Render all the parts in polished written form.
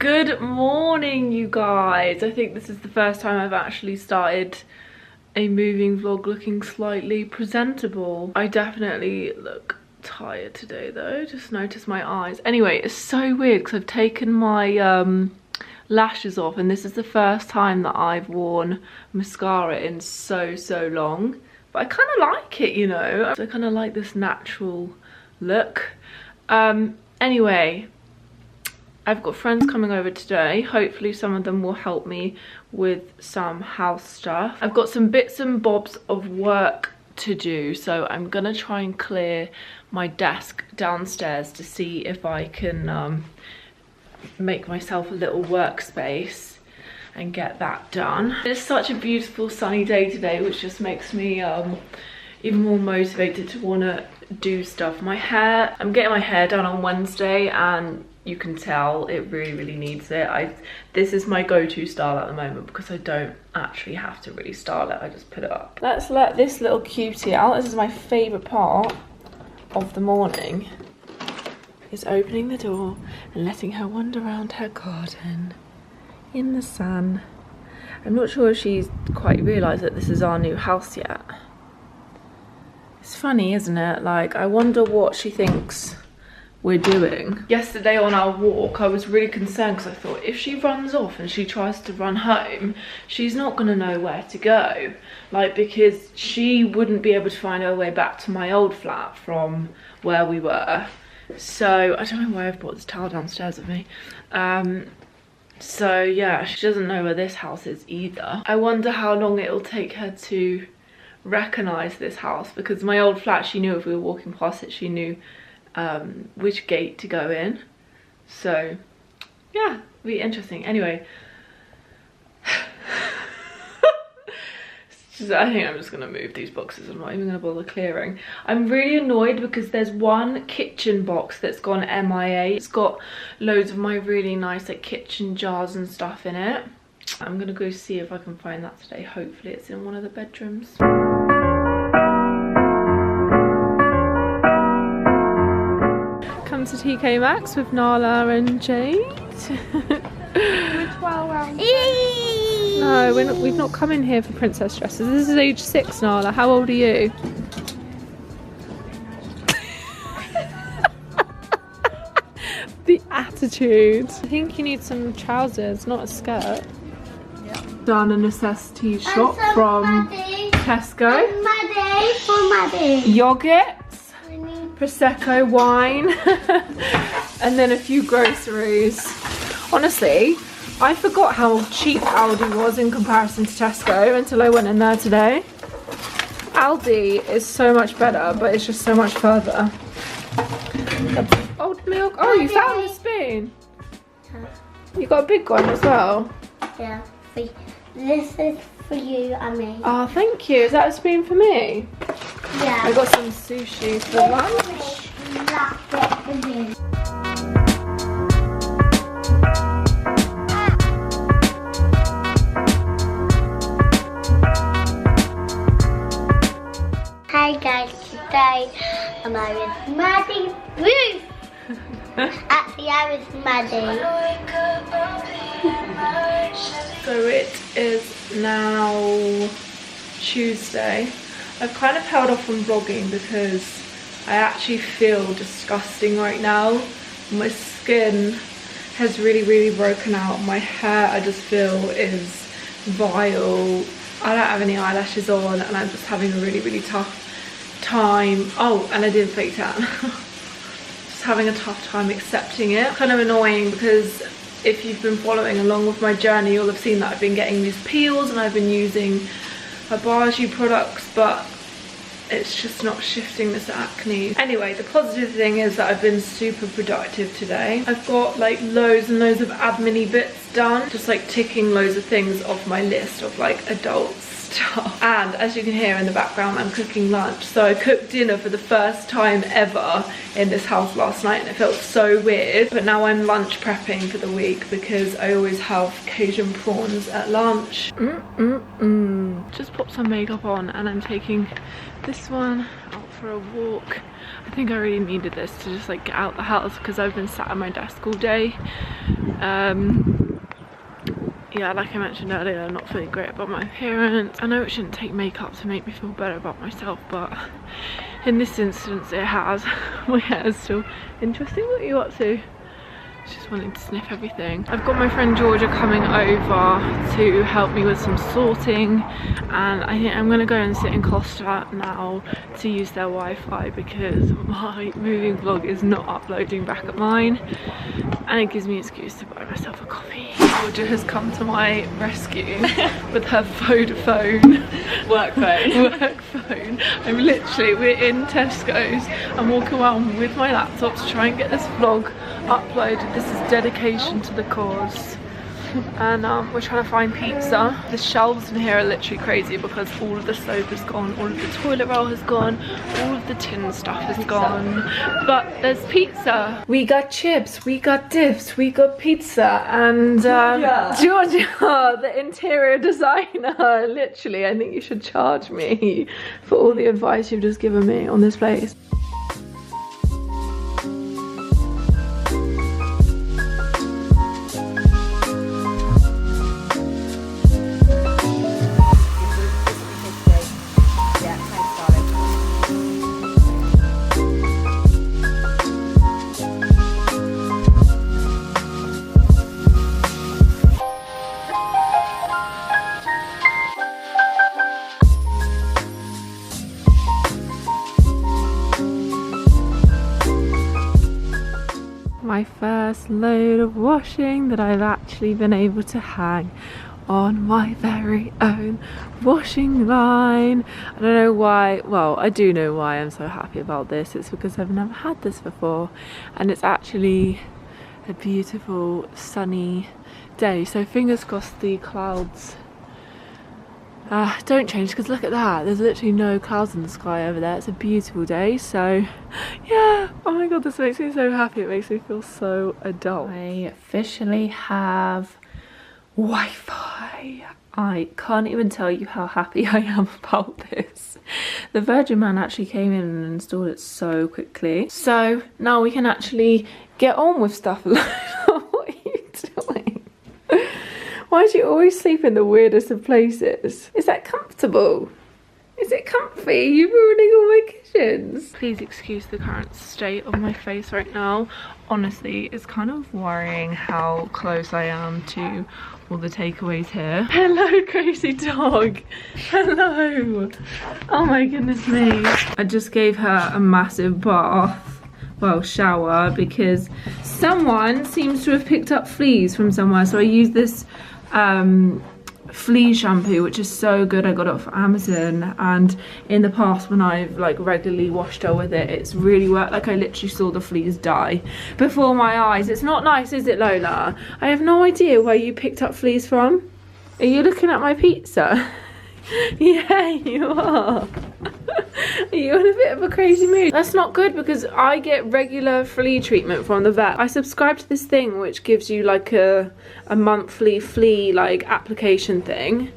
Good morning, you guys. I think this is the first time I've actually started a moving vlog looking slightly presentable. I definitely look tired today though, just notice my eyes. Anyway, it's so weird because I've taken my lashes off and this is the first time that I've worn mascara in so long. But I kind of like it, you know. I kind of like this natural look. Anyway, I've got friends coming over today. Hopefully some of them will help me with some house stuff. I've got some bits and bobs of work to do, so I'm gonna try and clear my desk downstairs to see if I can make myself a little workspace and get that done. It's such a beautiful sunny day today, which just makes me even more motivated to want to do stuff. I'm getting my hair done on Wednesday and you can tell it really needs it. This is my go-to style at the moment because I don't actually have to really style it, I just put it up. Let's let this little cutie out. This is my favourite part of the morning, is opening the door and letting her wander around her garden in the sun. I'm not sure if she's quite realised that this is our new house yet. It's funny, isn't it? Like, I wonder what she thinks we're doing. Yesterday on our walk, I was really concerned because I thought if she runs off and she tries to run home, she's not gonna know where to go. Like, because she wouldn't be able to find her way back to my old flat from where we were. So, I don't know why I've brought this towel downstairs with me. So yeah, she doesn't know where this house is either. I wonder how long it'll take her to recognise this house, because my old flat, she knew if we were walking past it, she knew which gate to go in. So yeah, it'll be interesting. Anyway, I think I'm just gonna move these boxes. I'm not even gonna bother clearing. I'm really annoyed because there's one kitchen box that's gone MIA. It's got loads of my really nice like kitchen jars and stuff in it. I'm gonna go see if I can find that today. Hopefully it's in one of the bedrooms. Come to TK Maxx with Nala and Jade. No, we've not come in here for princess dresses. This is age 6, Nala. How old are you? The attitude. I think you need some trousers, not a skirt. Yeah. Done a necessities shop from Maddie. Tesco. Maddie, for Maddie. Yogurts, Prosecco, wine, and then a few groceries. Honestly, I forgot how cheap Aldi was in comparison to Tesco until I went in there today. Aldi is so much better, but it's just so much further. Old milk. Oh, you found the spoon. You got a big one as well. Yeah. This is for you and me. Oh, thank you. Is that a spoon for me? Yeah. I got some sushi for lunch. Hi guys, today I'm with Maddie Bruce. Actually, I was Maddie. So it is now Tuesday. I've kind of held off on vlogging because I actually feel disgusting right now. My skin has really broken out. My hair, I just feel, is vile. I don't have any eyelashes on and I'm just having a really tough time. Oh, and I did fake tan. Just having a tough time accepting it. Kind of annoying because if you've been following along with my journey, you'll have seen that I've been getting these peels and I've been using Barbaju products, but it's just not shifting this acne. Anyway, the positive thing is that I've been super productive today. I've got like loads and loads of admin-y bits done, just like ticking loads of things off my list of like adult stuff. And as you can hear in the background, I'm cooking lunch. So I cooked dinner for the first time ever in this house last night and it felt so weird. But now I'm lunch prepping for the week because I always have Cajun prawns at lunch. Just popped some makeup on and I'm taking this one out for a walk. I think I really needed this to just like get out the house because I've been sat at my desk all day. Yeah, like I mentioned earlier, I'm not feeling great about my appearance. I know it shouldn't take makeup to make me feel better about myself, but in this instance it has. My hair is still interesting. What are you up to? Just wanting to sniff everything. I've got my friend Georgia coming over to help me with some sorting, and I think I'm gonna go and sit in Costa now to use their Wi-Fi because my moving vlog is not uploading back at mine, and it gives me an excuse to buy myself a coffee. Georgia has come to my rescue with her Vodafone work phone. We're in Tesco's. I'm walking around with my laptop to try and get this vlog uploaded. This is dedication to the cause. And we're trying to find pizza. The shelves in here are literally crazy because all of the soap is gone, all of the toilet roll has gone, all of the tin stuff is gone. But there's pizza. We got chips, we got dips, we got pizza, and Georgia, the interior designer, literally, I think you should charge me for all the advice you've just given me on this place. My first load of washing that I've actually been able to hang on my very own washing line. I don't know why, well, I do know why I'm so happy about this. It's because I've never had this before, and it's actually a beautiful sunny day, so fingers crossed the clouds don't change, because look at that, there's literally no clouds in the sky over there. It's a beautiful day, so yeah. Oh my god, this makes me so happy. It makes me feel so adult. I officially have Wi-Fi. I can't even tell you how happy I am about this. The Virgin Man actually came in and installed it so quickly, so now we can actually get on with stuff. What are you doing? Why do you always sleep in the weirdest of places? Is that comfortable? Is it comfy? You're ruining all my cushions. Please excuse the current state of my face right now. Honestly, it's kind of worrying how close I am to all the takeaways here. Hello, crazy dog. Hello. Oh my goodness me. I just gave her a massive bath. Well, shower, because someone seems to have picked up fleas from somewhere. So I used this flea shampoo, which is so good. I got it off Amazon, and in the past when I've like regularly washed her with it, it's really worked. Like I literally saw the fleas die before my eyes. It's not nice, is it, Lola? I have no idea where you picked up fleas from. Are you looking at my pizza? Yeah, you are. Are you in a bit of a crazy mood? That's not good, because I get regular flea treatment from the vet. I subscribe to this thing which gives you like a monthly flea like application thing.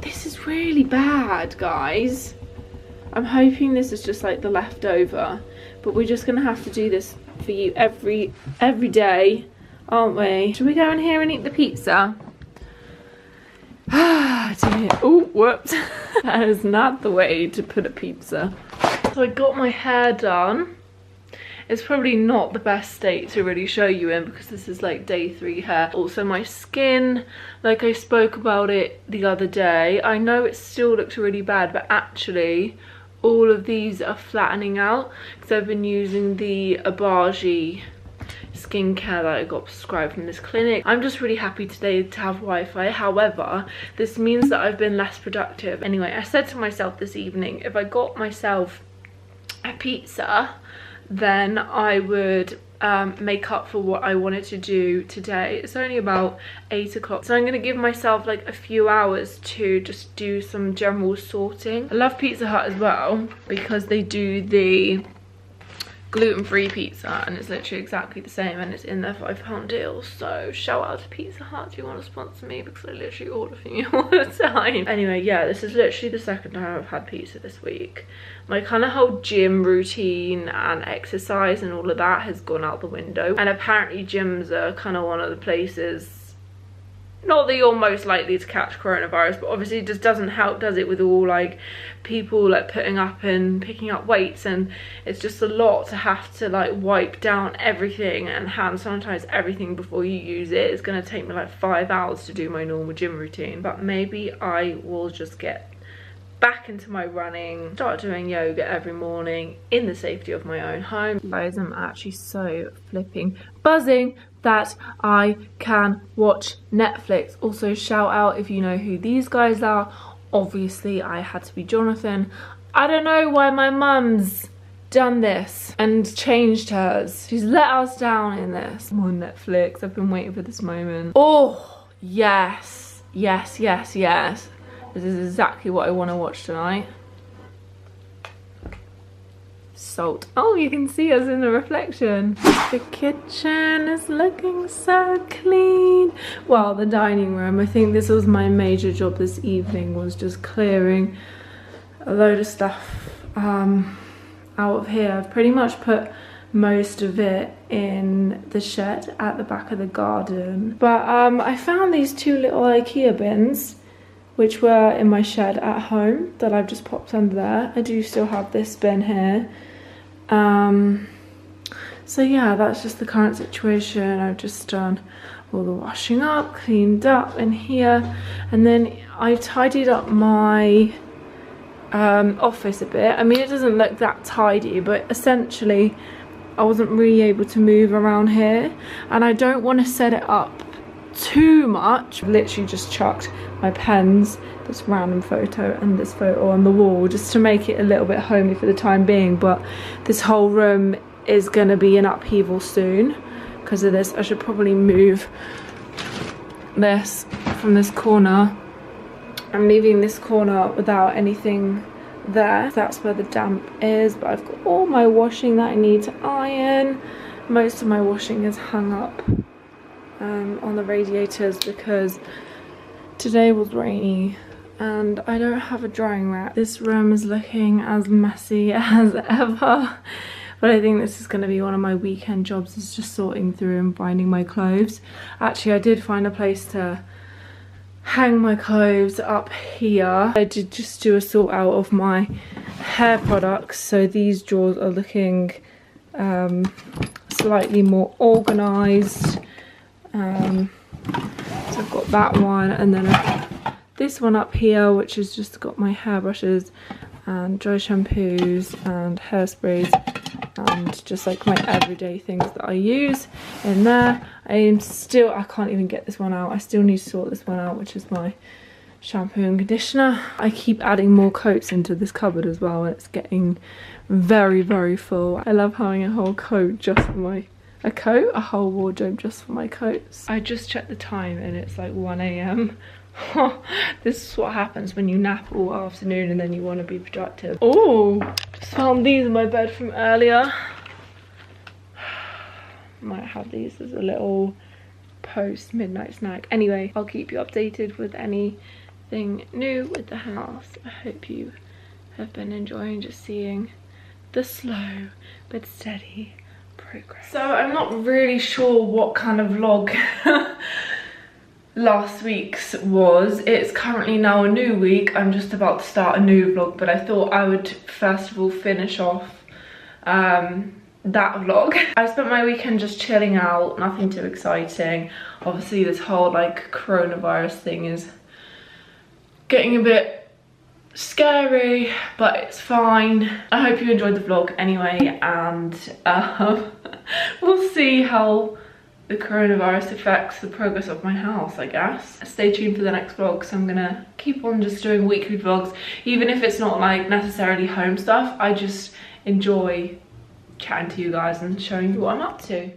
This is really bad, guys. I'm hoping this is just like the leftover, but we're just gonna have to do this for you every day, aren't we? Should we go in here and eat the pizza? Oh, whoops. That is not the way to put a pizza. So I got my hair done. It's probably not the best state to really show you in, because this is like day 3 hair. Also my skin, like I spoke about it the other day. I know it still looks really bad, but actually all of these are flattening out because I've been using the Abaji skincare that I got prescribed from this clinic. I'm just really happy today to have Wi-Fi. However, this means that I've been less productive. Anyway, I said to myself this evening, if I got myself a pizza, then I would make up for what I wanted to do today. It's only about 8 o'clock, so I'm gonna give myself like a few hours to just do some general sorting. I love Pizza Hut as well because they do the gluten-free pizza, and it's literally exactly the same, and it's in their £5 deal. So shout out to Pizza Hut if you want to sponsor me, because I literally order from you all the time. Anyway, yeah, this is literally the second time I've had pizza this week. My kind of whole gym routine and exercise and all of that has gone out the window, and apparently gyms are kind of one of the places, not that you're most likely to catch coronavirus, but obviously it just doesn't help, does it, with all like people like putting up and picking up weights, and it's just a lot to have to like wipe down everything and hand sanitize everything before you use it. It's gonna take me like 5 hours to do my normal gym routine, but maybe I will just get back into my running, start doing yoga every morning in the safety of my own home. Guys, I'm actually so flipping buzzing that I can watch Netflix. Also, shout out if you know who these guys are. Obviously I had to be Jonathan. I don't know why my mum's done this and changed hers. She's let us down in this. I'm on Netflix. I've been waiting for this moment. Oh yes, yes, yes, yes. This is exactly what I want to watch tonight. Salt. Oh, you can see us in the reflection. The kitchen is looking so clean. Well, the dining room. I think this was my major job this evening, was just clearing a load of stuff out of here. I've pretty much put most of it in the shed at the back of the garden. But I found these two little IKEA bins, which were in my shed at home, that I've just popped under there. I do still have this bin here. So yeah, that's just the current situation. I've just done all the washing up, cleaned up in here, and then I tidied up my office a bit. I mean, it doesn't look that tidy, but essentially I wasn't really able to move around here, and I don't want to set it up too much. I've literally just chucked my pens, this random photo and this photo on the wall, just to make it a little bit homey for the time being. But this whole room is going to be in upheaval soon because of this. I should probably move this from this corner. I'm leaving this corner without anything there. That's where the damp is, but I've got all my washing that I need to iron. Most of my washing is hung up on the radiators because today was rainy and I don't have a drying rack. This room is looking as messy as ever, but I think this is going to be one of my weekend jobs, is just sorting through and finding my clothes. Actually, I did find a place to hang my clothes up here. I did just do a sort out of my hair products, so these drawers are looking slightly more organized. So I've got that one, and then this one up here, which has just got my hairbrushes and dry shampoos and hairsprays and just like my everyday things that I use in there. I can't even get this one out. I still need to sort this one out, which is my shampoo and conditioner. I keep adding more coats into this cupboard as well, and it's getting very, very full. I love having a whole coat just for a whole wardrobe just for my coats. I just checked the time and it's like 1 AM. This is what happens when you nap all afternoon and then you want to be productive. Oh, just found these in my bed from earlier. Might have these as a little post midnight snack. Anyway, I'll keep you updated with anything new with the house. I hope you have been enjoying just seeing the slow but steady progress. So I'm not really sure what kind of vlog last week's was. It's currently now a new week. I'm just about to start a new vlog, but I thought I would first of all finish off that vlog. I spent my weekend just chilling out, nothing too exciting. Obviously this whole like coronavirus thing is getting a bit scary, but it's fine. I hope you enjoyed the vlog anyway, and we'll see how the coronavirus affects the progress of my house, I guess. Stay tuned for the next vlog, because I'm gonna keep on just doing weekly vlogs, even if it's not like necessarily home stuff. I just enjoy chatting to you guys and showing you what I'm up to.